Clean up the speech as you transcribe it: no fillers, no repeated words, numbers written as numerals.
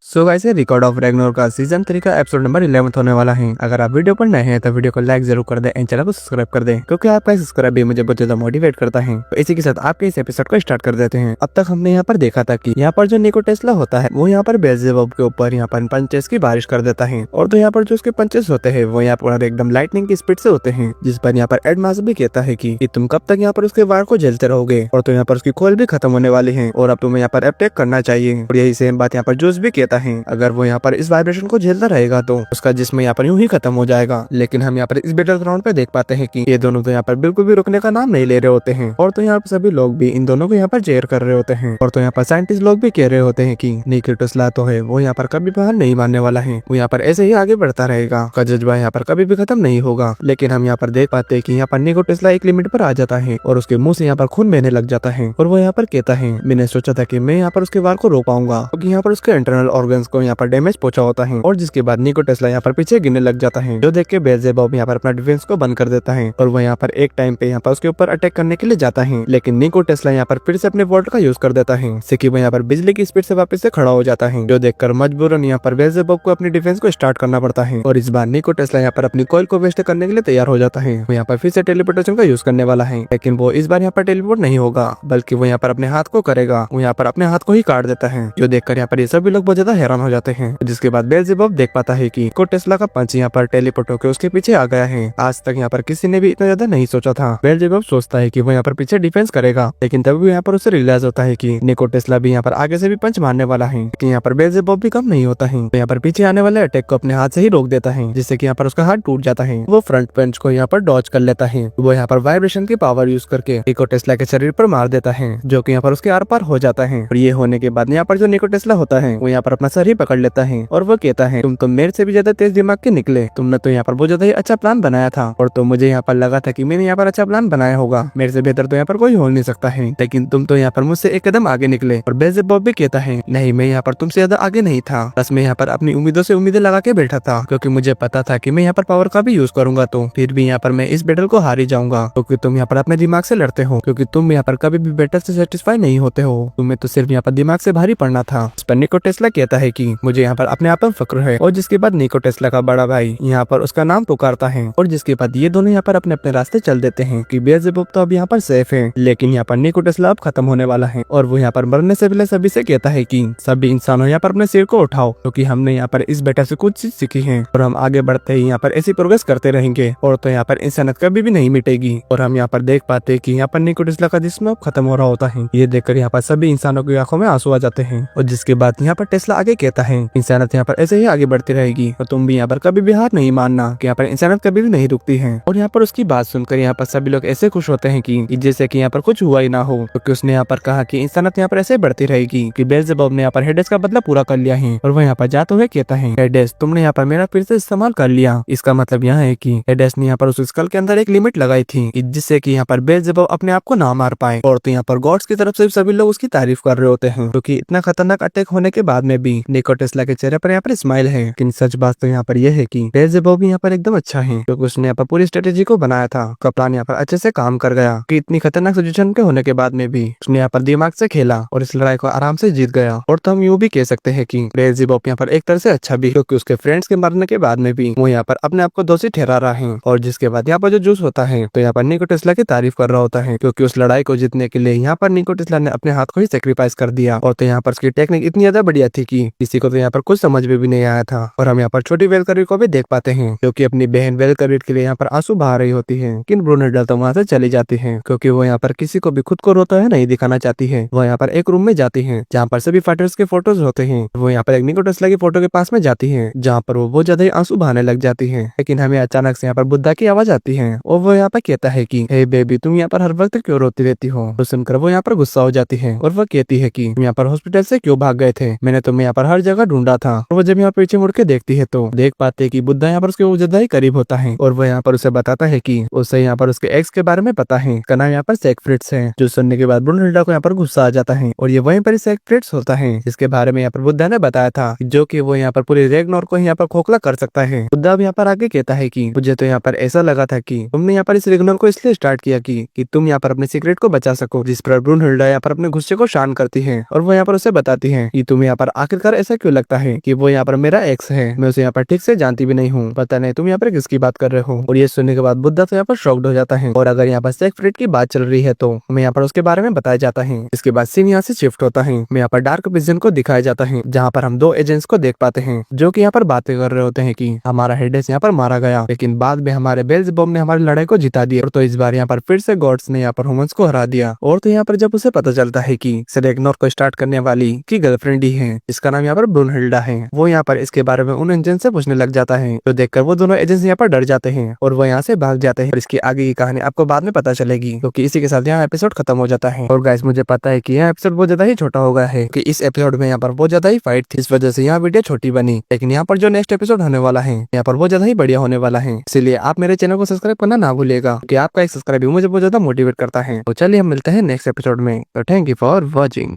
So guys ये record of Ragnarok का season 3 का एपिसोड नंबर 11 होने वाला है। अगर आप वीडियो पर नए हैं तो वीडियो को लाइक जरूर कर दें एंड चैनल को सब्सक्राइब कर दें, क्योंकि आपका सब्सक्राइब भी मुझे बहुत ज्यादा मोटिवेट करता है। तो इसी के साथ आपके इस एपिसोड को स्टार्ट कर देते हैं। अब तक हमने यहाँ पर देखा था कि यहाँ पर जो निको टेस्ला होता है वो यहाँ पर बेल्जेबब के ऊपर यहाँ पर पंचेस की बारिश कर देता है, और तो यहाँ पर जो उसके पंचेस होते हैं वो यहाँ पर एकदम लाइटनिंग की स्पीड से होते हैं, जिस पर यहाँ पर एडमास भी कहता है कि तुम कब तक यहाँ पर उसके वार को झेलते रहोगे, और तो यहाँ पर उसकी खोल भी खत्म होने वाली है और अब तुम्हें यहाँ पर अटैक करना चाहिए। और यही सेम बात यहाँ पर जूस भी कहता है, अगर वो यहाँ पर इस वाइब्रेशन को झेलता रहेगा तो उसका जिस्म यहाँ पर यूं ही खत्म हो जाएगा। लेकिन हम यहाँ पर इस बैटल ग्राउंड पे देख पाते हैं कि ये दोनों तो यहाँ पर बिल्कुल भी रुकने का नाम नहीं ले रहे होते हैं, और तो यहाँ पर सभी लोग भी इन दोनों को यहाँ पर चेयर कर रहे होते हैं। और तो यहाँ पर साइंटिस्ट लोग भी कह रहे होते हैं कि निको टेस्ला तो है वो यहाँ पर कभी बाहर नहीं मानने वाला है, वो यहाँ पर ऐसे ही आगे बढ़ता रहेगा, का जज्बा यहाँ पर कभी भी खत्म नहीं होगा। लेकिन हम यहाँ पर देख पाते हैं कि यहाँ पर निको टेस्ला एक लिमिट पर आ जाता है और उसके मुंह से यहाँ पर खून बहने लग जाता है, और वो यहाँ पर कहता है मैंने सोचा था कि मैं यहाँ पर उसके वार को रोक पाऊंगा, क्योंकि यहाँ पर उसके इंटरनल ऑर्गन्स को यहाँ पर डैमेज पहुंचा होता है। और जिसके बाद निको टेस्ला यहाँ पर पीछे गिरने लग जाता है, जो देख के बेल्जेबब यहाँ पर अपना डिफेंस को बंद कर देता है, और वो यहाँ पर एक टाइम पे यहाँ पर उसके ऊपर अटैक करने के लिए जाता है। लेकिन निको टेस्ला यहाँ पर फिर से अपने वोल्ट का यूज कर देता है, जिससे कि वो यहाँ पर बिजली की स्पीड से वापस से खड़ा हो जाता है, जो देखकर मजबूरन यहाँ पर बेल्जेबब को अपनी डिफेंस को स्टार्ट करना पड़ता है। और इस बार निको टेस्ला यहाँ पर अपनी कॉइल को वेस्ट करने के लिए तैयार हो जाता है। वो यहाँ पर फिर से टेलीपोर्टेशन का यूज करने वाला है, लेकिन वो इस बार यहाँ पर टेलीपोर्ट नहीं होगा, बल्कि वो यहाँ पर अपने हाथ को करेगा। वो यहाँ पर अपने हाथ को ही काट देता है, जो देखकर यहाँ पर ये सभी लोग बहुत ज्यादा हैरान हो जाते हैं। जिसके बाद बेल्जेबब देख पाता है कि निको टेस्ला का पंच यहाँ पर टेलीपोर्ट होकर उसके पीछे आ गया है। आज तक यहाँ पर किसी ने भी इतना ज्यादा नहीं सोचा था। बेल्जेबब सोचता है कि वो यहाँ पर पीछे डिफेंस करेगा, लेकिन तभी यहाँ पर उसे रियलाइज होता है कि निको टेस्ला भी यहाँ पर आगे से भी पंच मारने वाला है। लेकिन यहाँ पर बेल्जेबब भी कम नहीं होता है, तो यहाँ पर पीछे आने वाले अटैक को अपने हाथ से ही रोक देता है, जिससे कि यहाँ पर उसका हाथ टूट जाता है। वो फ्रंट पंच को यहाँ पर डॉज कर लेता है। वो यहाँ पर वाइब्रेशन की पावर यूज करके निको टेस्ला के शरीर पर मार देता है, जो कि यहाँ पर उसके आर पार हो जाता है। और ये होने के बाद यहाँ पर जो निको टेस्ला होता है वो यहाँ पर अपना सर ही पकड़ लेता है, और वो कहता है तुम तो मेरे से भी ज्यादा तेज दिमाग के निकले, तुमने तो यहाँ पर बहुत ज्यादा ही अच्छा प्लान बनाया था, और तो मुझे यहाँ पर लगा था कि मैंने यहाँ पर अच्छा प्लान बनाया होगा, मेरे से बेहतर तो यहाँ पर कोई हो नहीं सकता है, लेकिन तुम तो यहाँ पर मुझसे एक कदम आगे निकले। और बेल्जेबब भी कहता है नहीं, मैं यहाँ पर तुमसे ज्यादा आगे नहीं था, बस मैं यहाँ पर अपनी उम्मीदों से उम्मीदें लगा के बैठा था, क्योंकि मुझे पता था कि मैं यहाँ पर पावर का भी यूज करूंगा, तो फिर भी यहाँ पर मैं इस बैटल को हार ही जाऊंगा, क्योंकि तुम यहाँ पर अपने दिमाग से लड़ते हो, क्योंकि तुम यहाँ पर कभी भी बैटल से सेटिस्फाई नहीं होते हो, तुम्हें तो सिर्फ यहाँ पर दिमाग से भारी पड़ना था। इस पर निको टेस्ला कहता है कि मुझे यहाँ पर अपने आप पर फक्र है। और जिसके बाद निको टेस्ला का बड़ा भाई यहाँ पर उसका नाम पुकारता है, और जिसके बाद ये दोनों यहाँ पर अपने अपने रास्ते चल देते हैं कि बेल्जेबब तो अब यहाँ पर सेफ है, लेकिन यहाँ पर निको टेस्ला अब खत्म होने वाला है। और वो यहाँ पर मरने से पहले सभी से कहता है कि सभी इंसानों यहाँ पर अपने सिर को उठाओ, क्योंकि हमने यहाँ पर इस बैटल से कुछ चीज सीखी है, और हम आगे बढ़ते ही यहाँ पर ऐसी प्रोग्रेस करते रहेंगे, और तो यहाँ पर इंसानियत कभी भी नहीं मिटेगी। और हम यहाँ पर देख पाते हैं कि यहाँ पर निको टेस्ला का जिस्म खत्म हो रहा होता है। ये देखकर यहाँ पर सभी इंसानों की आंखों में आंसू आ जाते हैं। और जिसके बाद यहाँ पर टेस्ला आगे कहता है इंसानियत यहाँ पर ऐसे ही आगे बढ़ती रहेगी, और तुम भी यहाँ पर कभी भी हार नहीं मानना, कि यहाँ पर इंसानियत कभी भी नहीं रुकती है। और यहाँ पर उसकी बात सुनकर यहाँ पर सभी लोग ऐसे खुश होते हैं कि जैसे कि यहाँ पर कुछ हुआ ही ना हो, क्योंकि उसने यहाँ पर कहा कि इंसानियत यहाँ पर ऐसे बढ़ती रहेगी, कि बेल्जेबब ने यहाँ पर हेडेस का बदला पूरा कर लिया है। और वो यहाँ पर जाते हुए कहता है हेडेस तुमने यहाँ पर मेरा फिर से इस्तेमाल कर लिया। इसका मतलब यहाँ है कि हेडेस ने यहाँ पर उस स्कल के अंदर एक लिमिट लगाई थी, जिससे कि यहाँ पर बेल्जेबब अपने आप को ना मार पाए। और तो यहाँ पर गॉड्स की तरफ से सभी लोग उसकी तारीफ कर रहे होते हैं, क्योंकि इतना खतरनाक अटैक होने के बाद में भी निको टेस्ला के चेहरे पर यहाँ पर स्माइल है। लेकिन सच बात तो यहाँ पर यह है कि बेल्जेबब भी यहाँ पर एकदम अच्छा है, क्योंकि उसने यहाँ पर पूरी स्ट्रेटेजी को बनाया था, उसका प्लान यहाँ पर अच्छे से काम कर गया, कि इतनी खतरनाक सिचुएशन के होने के बाद में भी उसने यहाँ पर दिमाग से खेला और इस लड़ाई को आराम से जीत गया। और तो हम यूँ भी कह सकते हैं कि बेल्जेबब यहाँ पर एक तरह से अच्छा भी, क्योंकि उसके फ्रेंड्स के मरने के बाद में भी वो यहाँ पर अपने आप को दोषी ठहरा रहा है। और जिसके बाद यहाँ पर जो जूस होता है तो यहाँ पर निको टेस्ला की तारीफ कर रहा होता है, क्योंकि उस लड़ाई को जीतने के लिए यहाँ पर निको टेस्ला ने अपने हाथ को ही सेक्रीफाइस कर दिया। और तो यहाँ पर उसकी टेक्निक इतनी ज्यादा बढ़िया थी कि किसी को तो यहाँ पर कुछ समझ में भी नहीं आया था। और हम यहाँ पर छोटी वेलकरी को भी देख पाते हैं, क्योंकि अपनी बहन वेलकरी के लिए यहाँ पर आंसू बहा रही होती है, लेकिन ब्रूनेल्डा तो वहाँ से चली जाती है, क्योंकि वो यहाँ पर किसी को भी खुद को रोता है नहीं दिखाना चाहती है। वो यहाँ पर एक रूम में जाती है जहाँ पर सभी फाइटर्स के फोटोज होते हैं। वो यहाँ पर एक निको टेस्ला की फोटो के पास में जाती है, जहाँ पर वो बहुत ज्यादा ही आंसू बहाने लग जाती है। लेकिन हमें अचानक से यहाँ पर बुद्धा की आवाज आती है, और वो यहाँ पर कहता है कि हे बेबी तुम यहाँ पर हर वक्त क्यों रोती रहती हो। तो सुनकर वो यहाँ पर गुस्सा हो जाती है, और वो कहती है कि तुम यहाँ पर हॉस्पिटल से क्यों भाग गए थे, मैंने तुम्हें यहाँ पर हर जगह ढूंढा था। और वो जब यहाँ पीछे मुड़ के देखती है तो देख पाते कि बुद्धा यहाँ पर उसके वो ज्यादा ही करीब होता है, और वो यहाँ पर उसे बताता है कि उसे यहाँ पर उसके एक्स के बारे में पता है, उसका नाम यहाँ पर सेक्फ्रिट्स है। जो सुनने के बाद ब्रूनेल्डा को यहाँ पर गुस्सा आ जाता है, और ये वहीं पर सेक्फ्रिट्स होता है जिसके बारे में यहाँ पर बुद्धा ने बताया था, जो कि वो यहाँ पर पूरे रैग्नारोक को यहाँ पर खोखला कर सकता है। बुद्धा भी यहाँ पर आगे कहता है कि मुझे तो यहाँ पर ऐसा लगा था कि तुमने यहाँ पर इस रैग्नारोक को इसलिए स्टार्ट किया कि तुम यहाँ पर अपने सीक्रेट को बचा सको। जिस पर ब्रूनेल्डा यहाँ पर अपने गुस्से को शांत करती है, और वो यहाँ पर उसे बताती है कि तुम यहाँ पर आखिरकार ऐसा क्यों लगता है कि वो यहाँ पर मेरा एक्स है, मैं उसे यहाँ पर ठीक से जानती भी नहीं हूँ, पता नहीं तुम यहाँ पर किसकी बात कर रहे हो। और ये सुनने के बाद बुद्धा तो यहाँ पर शॉक्ड हो जाता है। और अगर यहाँ पर सेक्रेट की बात चल रही है तो हमें यहाँ पर उसके बारे में बताया जाता है। इसके बाद सीन यहाँ से शिफ्ट होता है, मैं यहाँ पर डार्क विजन को दिखाया जाता है, जहाँ पर हम दो एजेंट्स को देख पाते हैं जो कि यहाँ पर बातें कर रहे होते हैं कि हमारा हेडेस यहाँ पर मारा गया, लेकिन बाद में हमारे बेल्ज़ेबूब ने हमारी लड़ाई को जिता दिया। और तो इस बार यहाँ पर फिर से गॉड्स ने यहाँ पर ह्यूमंस को हरा दिया। और तो यहाँ पर जब उसे पता चलता है कि सेरेग्नोर को स्टार्ट करने वाली की गर्लफ्रेंड ही है, इसका नाम यहाँ पर ब्रूनहिल्डा है, वो यहाँ पर इसके बारे में उन एजेंट से पूछने लग जाता है। तो देखकर वो दोनों एजेंट्स यहाँ पर डर जाते हैं और वो यहाँ से भाग जाते हैं। और इसकी आगे की कहानी आपको बाद में पता चलेगी, क्योंकि इसी के साथ यहाँ एपिसोड खत्म हो जाता है। और गाइस मुझे पता है कि यह एपिसोड बहुत ज्यादा ही छोटा हो गया है, कि इस एपिसोड में यहाँ पर बहुत ज्यादा ही फाइट थी, इस वजह से यहाँ वीडियो छोटी बनी। लेकिन यहाँ पर जो नेक्स्ट एपिसोड होने वाला है यहाँ पर बहुत ज्यादा ही बढ़िया होने वाला है, इसलिए आप मेरे चैनल को सब्सक्राइब करना ना भूलिएगा, क्योंकि आपका एक सब्सक्राइब मुझे बहुत ज्यादा मोटिवेट करता है। तो चलिए हम मिलते हैं नेक्स्ट एपिसोड में। तो थैंक यू फॉर वॉचिंग।